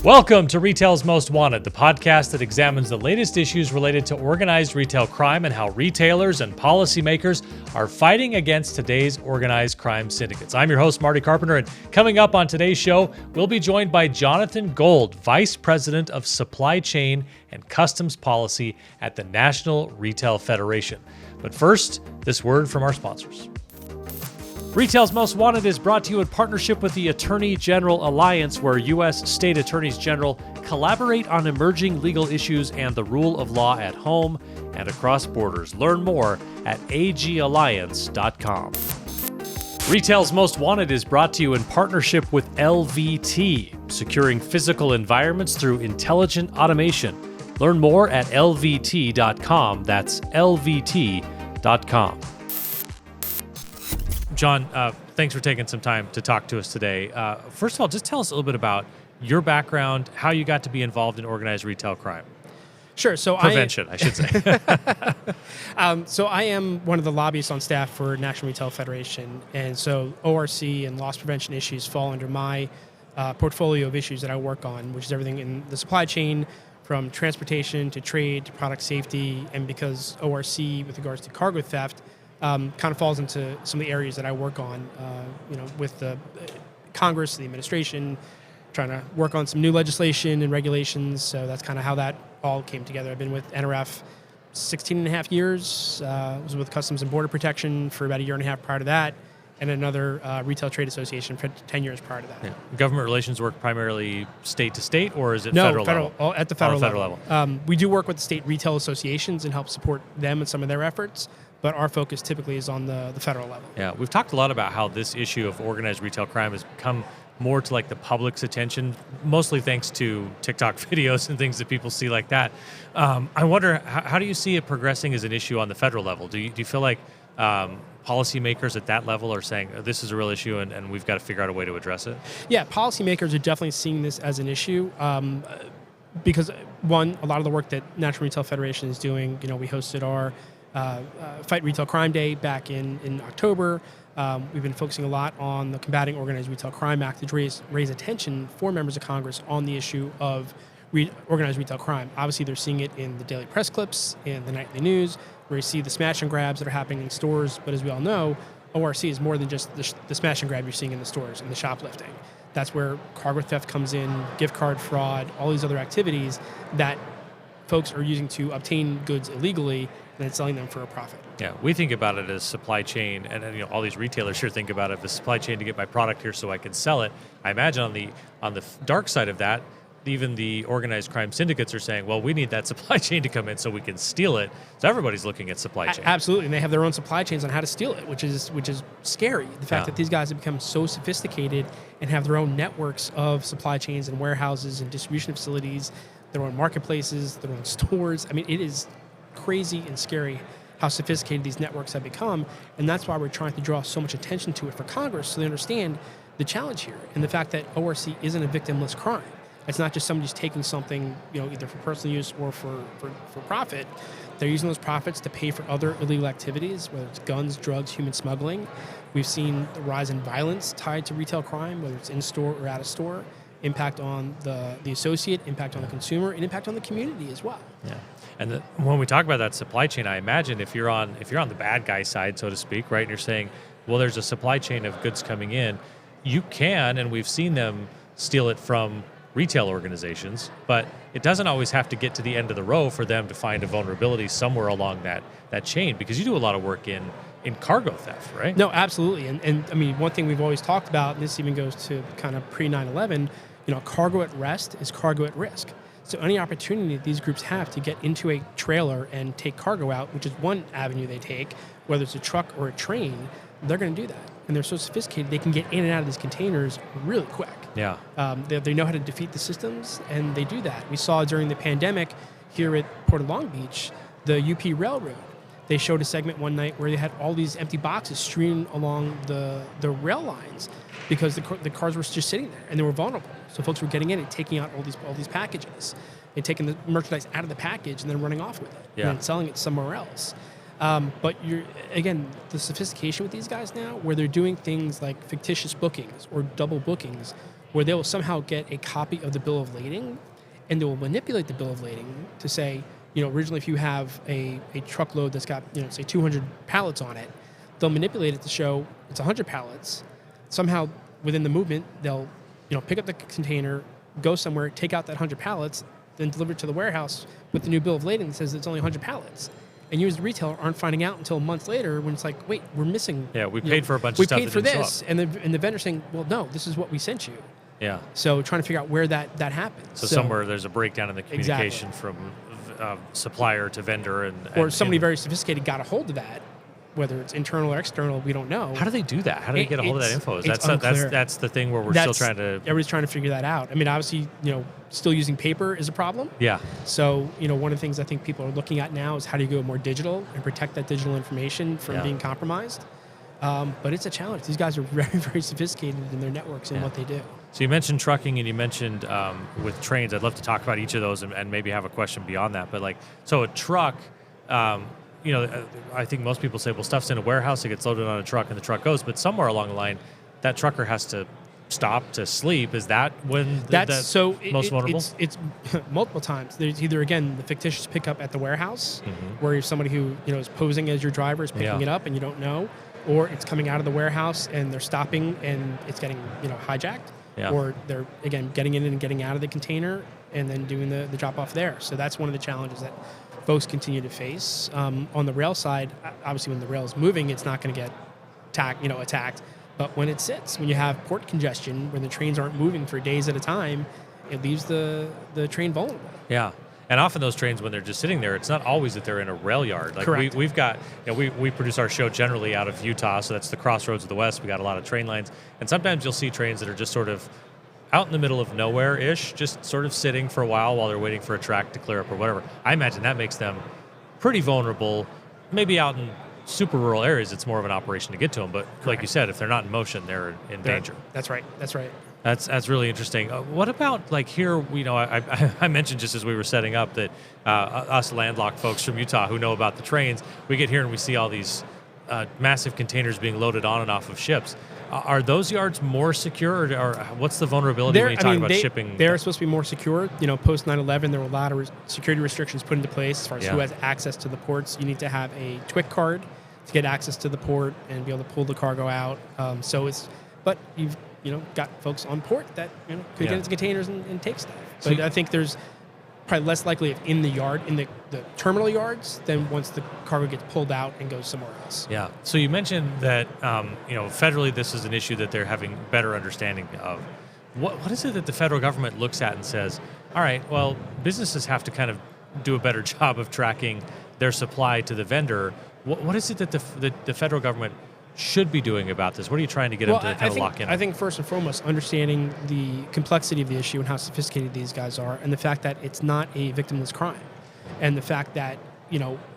Welcome to Retail's Most Wanted, the podcast that examines the latest issues related to organized retail crime and how retailers and policymakers are fighting against today's organized crime syndicates. I'm your host, Marty Carpenter, and coming up on today's show, we'll be joined by Jonathan Gold, Vice President of Supply Chain and Customs Policy at the National Retail Federation. But first, this word from our sponsors. Retail's Most Wanted is brought to you in partnership with the Attorney General Alliance, where U.S. State Attorneys General collaborate on emerging legal issues and the rule of law at home and across borders. Learn more at agalliance.com. Retail's Most Wanted is brought to you in partnership with LVT, securing physical environments through intelligent automation. Learn more at lvt.com. That's lvt.com. John, thanks for taking some time to talk to us today. First of all, just tell us a little bit about your background, how you got to be involved in organized retail crime. Sure. So Prevention, I should say. So I am one of the lobbyists on staff for National Retail Federation, and so ORC and loss prevention issues fall under my portfolio of issues that I work on, which is everything in the supply chain, from transportation to trade to product safety, and because ORC, with regards to cargo theft, kind of falls into some of the areas that I work on, with the Congress, the administration, trying to work on some new legislation and regulations. So that's kind of how that all came together. I've been with NRF 16 and a half years. Was with Customs and Border Protection for about a year and a half prior to that, and another retail trade association for 10 years prior to that. Yeah. Government relations work primarily state to state, or is it federal level? No, at the federal level. We do work with the state retail associations and help support them in some of their efforts, but our focus typically is on the federal level. Yeah, we've talked a lot about how this issue of organized retail crime has come more to like the public's attention, mostly thanks to TikTok videos and things that people see like that. I wonder, how do you see it progressing as an issue on the federal level? Do you feel like policymakers at that level are saying, oh, this is a real issue and we've got to figure out a way to address it? Yeah, policymakers are definitely seeing this as an issue. Because one, a lot of the work that National Retail Federation is doing, we hosted our Fight Retail Crime Day back in October. We've been focusing a lot on the Combating Organized Retail Crime Act to raise attention for members of Congress on the issue of organized retail crime. Obviously, they're seeing it in the daily press clips, in the nightly news, where you see the smash and grabs that are happening in stores. But as we all know, ORC is more than just the smash and grab you're seeing in the stores and the shoplifting. That's where cargo theft comes in, gift card fraud, all these other activities that folks are using to obtain goods illegally and then selling them for a profit. Yeah, we think about it as supply chain, and all these retailers here think about it as supply chain to get my product here so I can sell it. I imagine on the dark side of that, even the organized crime syndicates are saying, well, we need that supply chain to come in so we can steal it. So everybody's looking at supply chain. Absolutely, and they have their own supply chains on how to steal it, which is scary. The fact that these guys have become so sophisticated and have their own networks of supply chains and warehouses and distribution facilities, their own marketplaces, their own stores. I mean, it is crazy and scary how sophisticated these networks have become, and that's why we're trying to draw so much attention to it for Congress so they understand the challenge here and the fact that ORC isn't a victimless crime. It's not just somebody's taking something, either for personal use or for profit. They're using those profits to pay for other illegal activities, whether it's guns, drugs, human smuggling. We've seen the rise in violence tied to retail crime, whether it's in-store or out-of-store, impact on the associate, impact on the consumer, and impact on the community as well. Yeah, and when we talk about that supply chain, I imagine if you're on the bad guy side, so to speak, right, and you're saying, well, there's a supply chain of goods coming in, you can, and we've seen them steal it from retail organizations, but it doesn't always have to get to the end of the row for them to find a vulnerability somewhere along that chain, because you do a lot of work in cargo theft, right? No, absolutely. And I mean, one thing we've always talked about, and this even goes to kind of pre-9/11, cargo at rest is cargo at risk. So any opportunity that these groups have to get into a trailer and take cargo out, which is one avenue they take, whether it's a truck or a train, they're going to do that. And they're so sophisticated, they can get in and out of these containers really quick. Yeah. They know how to defeat the systems, and they do that. We saw during the pandemic here at Port of Long Beach, the UP Railroad. They showed a segment one night where they had all these empty boxes strewn along the rail lines because the cars were just sitting there and they were vulnerable. So folks were getting in and taking out all these packages and taking the merchandise out of the package and then running off with it and then selling it somewhere else. But the sophistication with these guys now, where they're doing things like fictitious bookings or double bookings, where they will somehow get a copy of the bill of lading, and they will manipulate the bill of lading to say, originally if you have a truckload that's got, say 200 pallets on it, they'll manipulate it to show it's 100 pallets. Somehow within the movement, they'll, pick up the container, go somewhere, take out that 100 pallets, then deliver it to the warehouse with the new bill of lading that says it's only 100 pallets. And you as the retailer aren't finding out until months later when it's like, wait, we're missing. Yeah, we paid for a bunch of stuff. We paid for this, and the vendor's saying, well, no, this is what we sent you. Yeah. So trying to figure out where that happens. So somewhere there's a breakdown in the communication from supplier to vendor, or somebody very sophisticated got a hold of that, whether it's internal or external, we don't know. How do they do that? How do they get a hold of that info? That's the thing where still trying to. Everybody's trying to figure that out. I mean, obviously, still using paper is a problem. Yeah. So, one of the things I think people are looking at now is how do you go more digital and protect that digital information from being compromised. But it's a challenge. These guys are very, very sophisticated in their networks and what they do. So you mentioned trucking and you mentioned with trains. I'd love to talk about each of those and maybe have a question beyond that. But so a truck, I think most people say, well, stuff's in a warehouse, it gets loaded on a truck and the truck goes. But somewhere along the line, that trucker has to stop to sleep. Is that when that's most vulnerable? It's multiple times. There's either, again, the fictitious pickup at the warehouse, where you're somebody who is posing as your driver is picking it up and you don't know, or it's coming out of the warehouse and they're stopping and it's getting hijacked, or they're again getting in and getting out of the container and then doing the drop off there. So that's one of the challenges that folks continue to face. On the rail side, obviously when the rail is moving, it's not going to get attacked. But when it sits, when you have port congestion, when the trains aren't moving for days at a time, it leaves the train vulnerable. Yeah. And often those trains, when they're just sitting there, it's not always that they're in a rail yard. Correct. We've got, we produce our show generally out of Utah, so that's the crossroads of the West. We got a lot of train lines. And sometimes you'll see trains that are just sort of out in the middle of nowhere-ish, just sort of sitting for a while they're waiting for a track to clear up or whatever. I imagine that makes them pretty vulnerable. Maybe out in super rural areas, it's more of an operation to get to them. But like you said, if they're not in motion, they're in danger. That's right. That's really interesting. What about here? I mentioned just as we were setting up that us landlocked folks from Utah who know about the trains, we get here and we see all these massive containers being loaded on and off of ships. Are those yards more secure, or what's the vulnerability when you talk about shipping? They're supposed to be more secure. Post 9/11, there were a lot of security restrictions put into place as far as who has access to the ports. You need to have a TWIC card to get access to the port and be able to pull the cargo out. But you've got folks on port that could get into containers and take stuff. But I think there's probably less likely in the yard, in the terminal yards, than once the cargo gets pulled out and goes somewhere else. Yeah. So you mentioned that federally this is an issue that they're having better understanding of. What is it that the federal government looks at and says, all right, well, businesses have to kind of do a better job of tracking their supply to the vendor. What is it that the federal government should be doing about this? What are you trying to get them to kind of lock in? I think first and foremost, understanding the complexity of the issue and how sophisticated these guys are, and the fact that it's not a victimless crime, and the fact that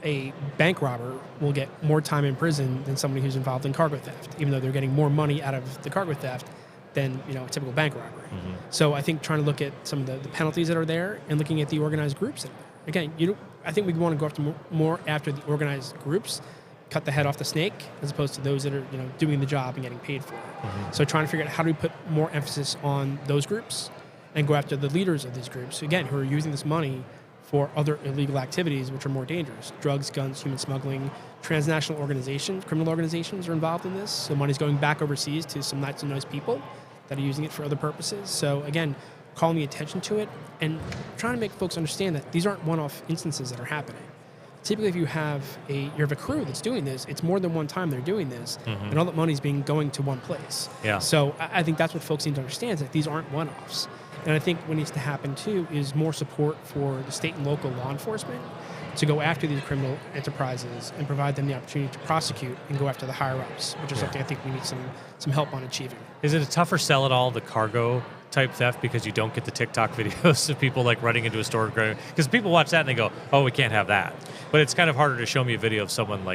a bank robber will get more time in prison than somebody who's involved in cargo theft, even though they're getting more money out of the cargo theft than a typical bank robbery. So I think trying to look at some of the penalties that are there and looking at the organized groups that are there. Again, I think we want to go after more after the organized groups, cut the head off the snake, as opposed to those that are doing the job and getting paid for it. So trying to figure out how do we put more emphasis on those groups and go after the leaders of these groups, again, who are using this money for other illegal activities which are more dangerous. Drugs, guns, human smuggling, transnational organizations, criminal organizations are involved in this. So money's going back overseas to some not so nice people that are using it for other purposes. So again, calling the attention to it and trying to make folks understand that these aren't one-off instances that are happening. Typically, if you have a crew that's doing this, it's more than one time they're doing this, and all that money's going to one place. Yeah. So I think that's what folks need to understand, is that these aren't one-offs. And I think what needs to happen, too, is more support for the state and local law enforcement to go after these criminal enterprises and provide them the opportunity to prosecute and go after the higher-ups, which is something I think we need some help on achieving. Is it a tougher sell at all, the cargo type theft, because you don't get the TikTok videos of people running into a store? Because people watch that and they go, oh, we can't have that. But it's kind of harder to show me a video of someone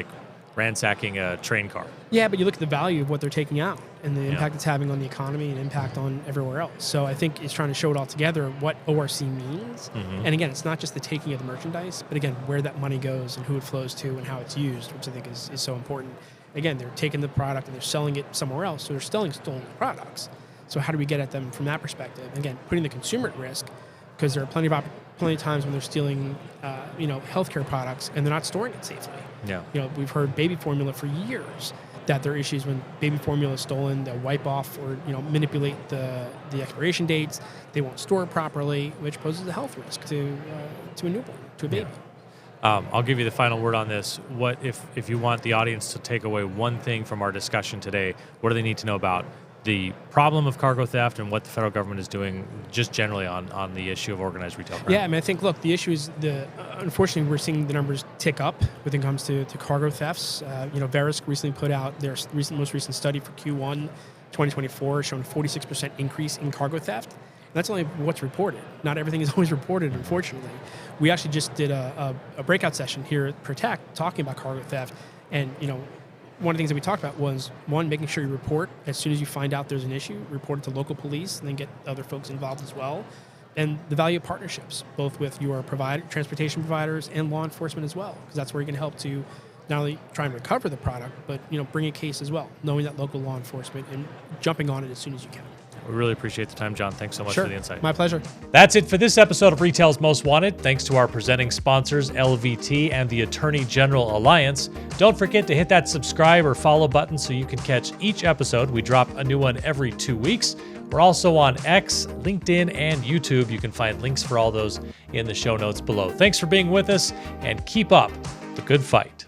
ransacking a train car. Yeah, but you look at the value of what they're taking out and the impact it's having on the economy and impact on everywhere else. So I think it's trying to show it all together, what ORC means. And again, it's not just the taking of the merchandise, but again, where that money goes and who it flows to and how it's used, which I think is so important. Again, they're taking the product and they're selling it somewhere else, so they're selling stolen products. So how do we get at them from that perspective? Again, putting the consumer at risk, because there are plenty of times when they're stealing, healthcare products and they're not storing it safely. Yeah. We've heard baby formula for years that there are issues when baby formula is stolen. They'll wipe off or manipulate the expiration dates. They won't store it properly, which poses a health risk to a newborn, to a baby. Yeah. I'll give you the final word on this. What if you want the audience to take away one thing from our discussion today? What do they need to know about the problem of cargo theft and what the federal government is doing just generally on the issue of organized retail crime? Yeah, I mean, I think, look, the issue is unfortunately, we're seeing the numbers tick up when it comes to cargo thefts. Verisk recently put out their most recent study for Q1 2024 showing a 46% increase in cargo theft. And that's only what's reported. Not everything is always reported, unfortunately. We actually just did a breakout session here at Protect talking about cargo theft. And, one of the things that we talked about was, one, making sure you report as soon as you find out there's an issue, report it to local police, and then get other folks involved as well. And the value of partnerships, both with your transportation providers and law enforcement as well, because that's where you can help to not only try and recover the product, but bring a case as well, knowing that local law enforcement and jumping on it as soon as you can. We really appreciate the time, John. Thanks so much for the insight. My pleasure. That's it for this episode of Retail's Most Wanted. Thanks to our presenting sponsors, LVT and the Attorney General Alliance. Don't forget to hit that subscribe or follow button so you can catch each episode. We drop a new one every 2 weeks. We're also on X, LinkedIn, and YouTube. You can find links for all those in the show notes below. Thanks for being with us, and keep up the good fight.